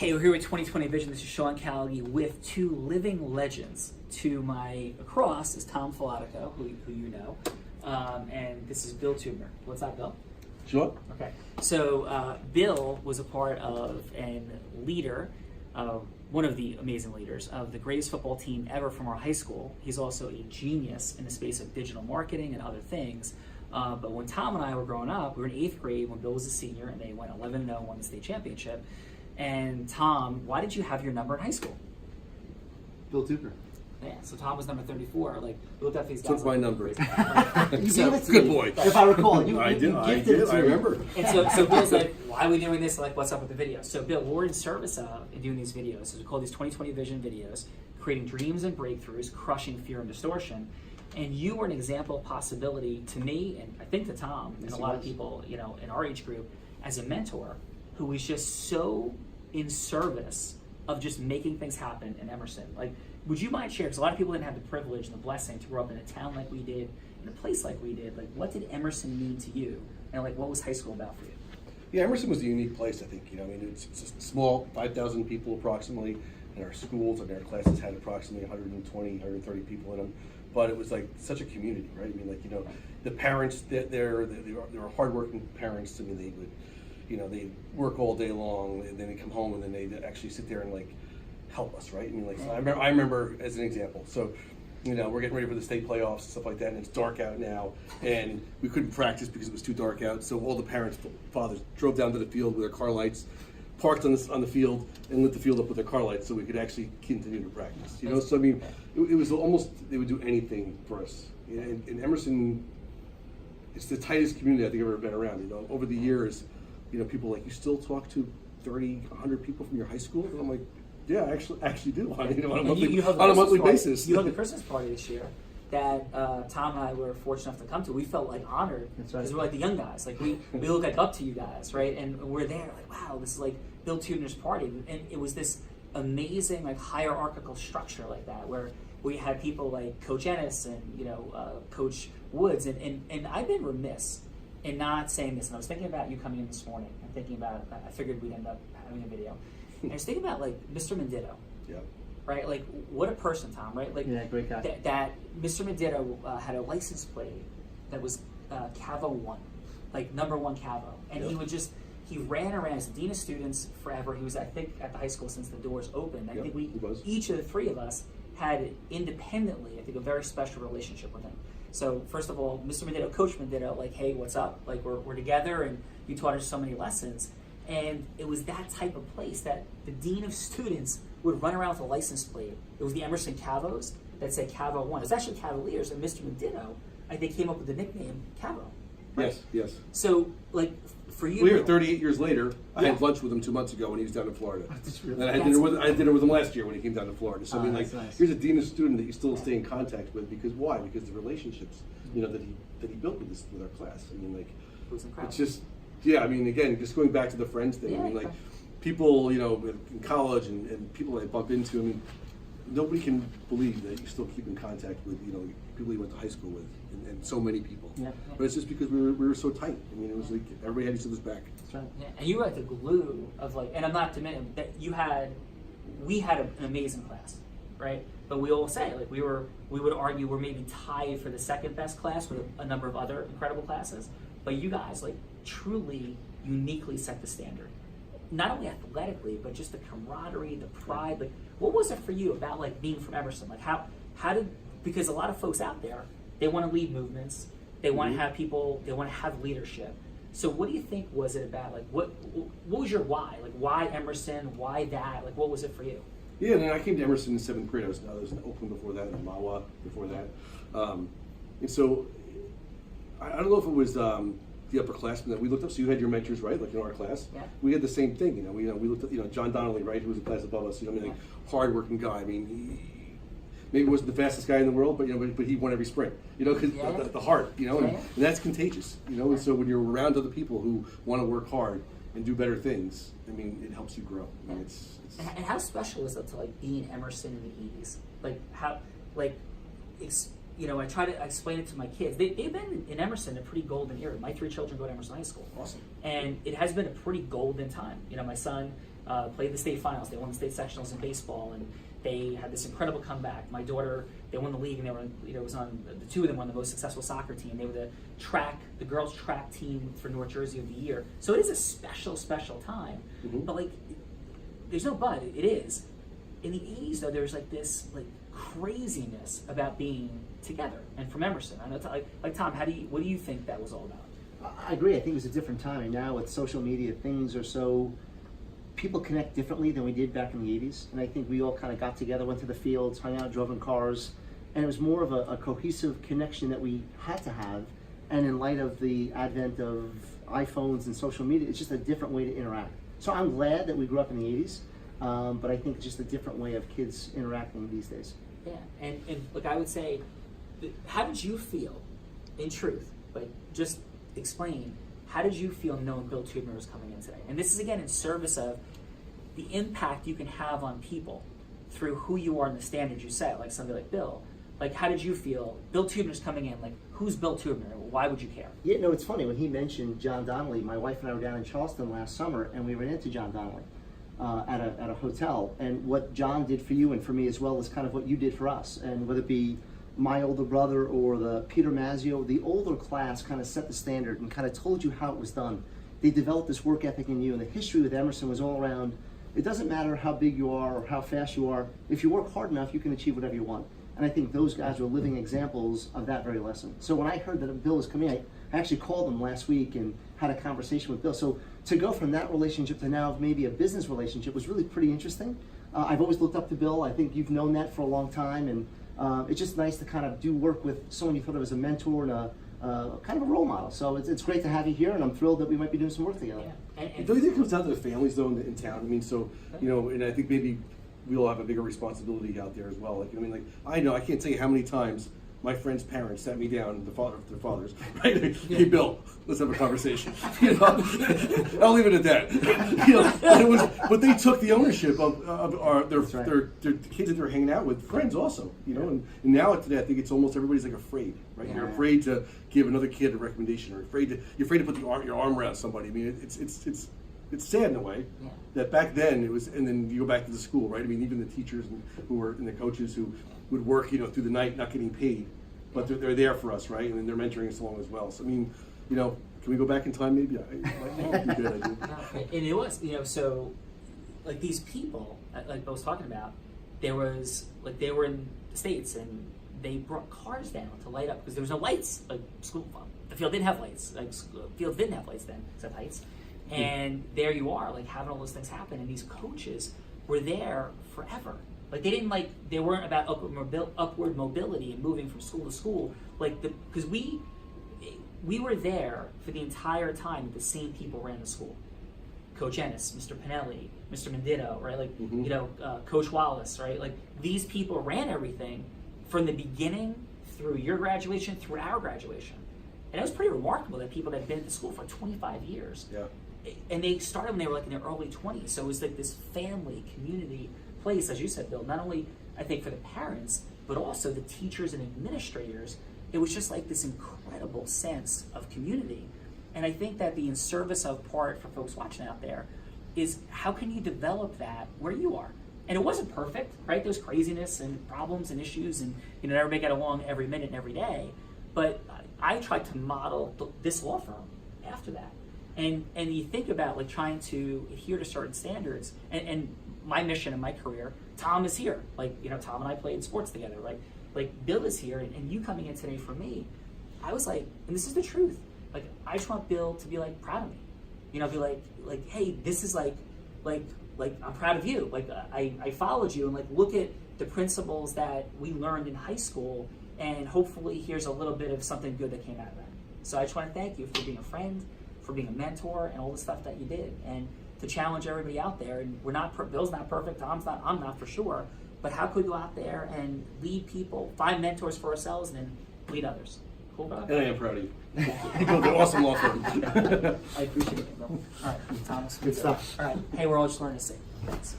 Hey, we're here with 2020 Vision. This is Sean Callagy with two living legends. To my across is Tom Filatico, who you know, and this is Bill Tubner. What's up, Bill? Sure. Okay. So Bill was a part of and leader, one of the amazing leaders of the greatest football team ever from our high school. He's also a genius in the space of digital marketing and other things. But when Tom and I were growing up, we were in 8th grade when Bill was a senior, and they went 11-0, won the state championship. And Tom, why did you have your number in high school? Bill Tubner. Yeah, so Tom was number 34. Like, we looked at these guys. Took my number. You gave it to Good me. boy. If I recall, I did. I remember. And so Bill's like, why are we doing this? Like, what's up with the video? So Bill, we're in service of in doing these videos. So we call these 2020 Vision videos, creating dreams and breakthroughs, crushing fear and distortion. And you were an example of possibility to me, and I think to Tom, and a lot of people, you know, in our age group, as a mentor who was just so in service of just making things happen in Emerson. Like, would you mind sharing? Because a lot of people didn't have the privilege and the blessing to grow up in a town like we did, in a place like we did. Like, what did Emerson mean to you? And like, what was high school about for you? Yeah, Emerson was a unique place, I think. You know, I mean, it's a small, 5,000 people approximately, and our schools and our classes had approximately 120, 130 people in them. But it was like such a community, right? I mean, like, you know, the parents, they were hardworking parents. I mean, they would, you know, they work all day long, and then they come home, and then they actually sit there and like help us, right? I mean, like, so I remember as an example. So, you know, we're getting ready for the state playoffs and stuff like that, and it's dark out now, and we couldn't practice because it was too dark out. So all the parents, fathers, drove down to the field with their car lights, parked on the field, and lit the field up with their car lights so we could actually continue to practice. You know, so I mean, it was almost, they would do anything for us. In Emerson, it's the tightest community I think I've ever been around. You know, over the years, you know, people like, you still talk to 30, 100 people from your high school? And I'm like, yeah, I actually do. I mean, on a monthly basis. You held the Christmas party this year that Tom and I were fortunate enough to come to. We felt like honored because we're like the young guys. Like we look like up to you guys, right? And we're there like, wow, this is like Bill Tubner's party. And it was this amazing like hierarchical structure like that where we had people like Coach Ennis and, you know, Coach Woods. And I've been remiss in not saying this. And I was thinking about you coming in this morning and thinking about, I figured we'd end up having a video. And I was thinking about like Mr. Menditto. Yeah. Right? Like, what a person, Tom, right? Like, yeah, great guy. That Mr. Menditto had a license plate that was Cavo 1, like number 1 Cavo. And he would just, he ran around as the dean of students forever. He was, I think, at the high school since the doors opened. I think each of the three of us had independently, I think, a very special relationship with him. So, first of all, Mr. Menditto, Coach Menditto, like, hey, what's up? Like, we're together, and you taught us so many lessons. And it was that type of place that the dean of students would run around with a license plate. It was the Emerson Cavos that said Cavo 1. It was actually Cavaliers, and Mr. Menditto, I think, came up with the nickname Cavo. Right? Yes. So, like, for you... We're 38 years later. I had lunch with him 2 months ago when he was down in Florida. And I had dinner with him last year when he came down to Florida. So, I mean, like, nice. Here's a dean of student that you still stay in contact with. Because why? Because the relationships, you know, that he built with our class. I mean, like, it was incredible. It's just... Yeah, I mean, again, just going back to the friends thing. I mean, like, people, you know, in college and people I bump into, I mean, nobody can believe that you still keep in contact with, you know, people you went to high school with, and so many people. Yeah. But it's just because we were so tight. I mean, it was like everybody had each other's back. That's right. Yeah. And you were at the glue of like, and I'm not diminishing that we had an amazing class, right? But we all say like we would argue we're maybe tied for the second best class with a number of other incredible classes. But you guys like truly uniquely set the standard. Not only athletically, but just the camaraderie, the pride. Like, what was it for you about like being from Emerson? Like, how did, because a lot of folks out there, they want to lead movements, they want to have people, they want to have leadership. So, what do you think was it about? Like, what was your why? Like, why Emerson? Why that? Like, what was it for you? Yeah, and I came to Emerson in 7th grade. I was in Oakland before that, in Mawa before that, and so I don't know if it was. The upperclassmen that we looked up. So you had your mentors, right? Like in our class, we had the same thing. You know, we looked at, you know, John Donnelly, right, who was a class above us. You know, I mean, like hardworking guy. I mean, he maybe wasn't the fastest guy in the world, but you know, but he won every sprint. You know, because the heart. You know, and that's contagious. You know, and so when you're around other people who want to work hard and do better things, I mean, it helps you grow. I mean, it's and how special is it to like be in Emerson in the 80s? Like how, like, you know, I try to explain it to my kids. They've been in Emerson a pretty golden era. My 3 children go to Emerson High School. Awesome. And it has been a pretty golden time. You know, my son played the state finals. They won the state sectionals in baseball, and they had this incredible comeback. My daughter, they won the league, and they were, it was on the two of them won the most successful soccer team. They were the girls' track team for North Jersey of the year. So it is a special, special time. Mm-hmm. But like, there's no but. It is. In the 80s, though, there was like this like craziness about being together. And from Emerson, I know, like Tom, what do you think that was all about? I agree. I think it was a different time. And now with social media, things are so, people connect differently than we did back in the 80s. And I think we all kind of got together, went to the fields, hung out, drove in cars. And it was more of a cohesive connection that we had to have. And in light of the advent of iPhones and social media, it's just a different way to interact. So I'm glad that we grew up in the 80s. But I think it's just a different way of kids interacting these days. Yeah, and look, I would say, how did you feel, in truth, but just explain, how did you feel knowing Bill Tubner was coming in today? And this is, again, in service of the impact you can have on people through who you are and the standards you set, like somebody like Bill. Like, how did you feel? Bill Tubner's coming in, like, who's Bill Tubner? Why would you care? Yeah, no, it's funny. When he mentioned John Donnelly, my wife and I were down in Charleston last summer, and we ran into John Donnelly. At a hotel, and what John did for you and for me as well is kind of what you did for us. And whether it be my older brother or the Peter Mazzio, the older class kind of set the standard and kind of told you how it was done. They developed this work ethic in you, and the history with Emerson was all around, it doesn't matter how big you are or how fast you are, if you work hard enough, you can achieve whatever you want. And I think those guys were living examples of that very lesson. So when I heard that Bill was coming, I actually called him last week and had a conversation with Bill. So to go from that relationship to now maybe a business relationship was really pretty interesting. I've always looked up to Bill. I think you've known that for a long time, and it's just nice to kind of do work with someone you thought of as a mentor and a kind of a role model. So it's great to have you here, and I'm thrilled that we might be doing some work together. Yeah. And Don't you think it comes down to the families though in town? I mean, so and I think maybe we all have a bigger responsibility out there as well. Like, I mean, like I know I can't tell you how many times my friends' parents sat me down, their fathers, right? Hey, Bill, let's have a conversation. I'll leave it at that. And but they took the ownership of their kids that they're hanging out with, friends also, And now today, I think it's almost everybody's like afraid, right? Yeah. You're afraid to give another kid a recommendation, or you're afraid to put your arm around somebody. I mean, it's sad in a way that back then it was, and then you go back to the school, right? I mean, even the teachers and the coaches who would work, through the night, not getting paid, but they're there for us, right? And then they're mentoring us along as well. So I mean, can we go back in time? Maybe that'd be a good idea. And it was, so like these people, like Bill was talking about, they were in the States and they brought cars down to light up because there was no lights. Like the field didn't have lights. Like fields didn't have lights then, except Heights. And there you are, like having all those things happen, and these coaches were there forever. Like they weren't about upward mobility and moving from school to school. Because we were there for the entire time that the same people ran the school. Coach Ennis, Mr. Pinelli, Mr. Mendito, right? Coach Wallace, right? Like these people ran everything from the beginning through your graduation, through our graduation. And it was pretty remarkable that people that had been at the school for 25 years. Yeah. And they started when they were like in their early 20s. So it was like this family, community place, as you said, Bill, not only I think for the parents, but also the teachers and administrators. It was just like this incredible sense of community. And I think that the in service of part for folks watching out there is how can you develop that where you are? And it wasn't perfect, right? There's craziness and problems and issues, and everybody got along every minute and every day. But I tried to model this law firm after that. And you think about like trying to adhere to certain standards, and my mission in my career, Tom is here. Like, Tom and I played sports together. Like Bill is here, and you coming in today for me, I was like, and this is the truth. Like, I just want Bill to be like proud of me. Be like, hey, this is like I'm proud of you. Like I followed you, and like look at the principles that we learned in high school, and hopefully here's a little bit of something good that came out of that. So I just want to thank you for being a friend, for being a mentor, and all the stuff that you did, and to challenge everybody out there. And Bill's not perfect, I'm not for sure, but how could we go out there and lead people, find mentors for ourselves, and then lead others? Cool, bro? And I am proud of you. You built an awesome law firm. I appreciate it, bro. All right, Thomas. Good stuff. All right, hey, we're all just learning to sing. Thanks.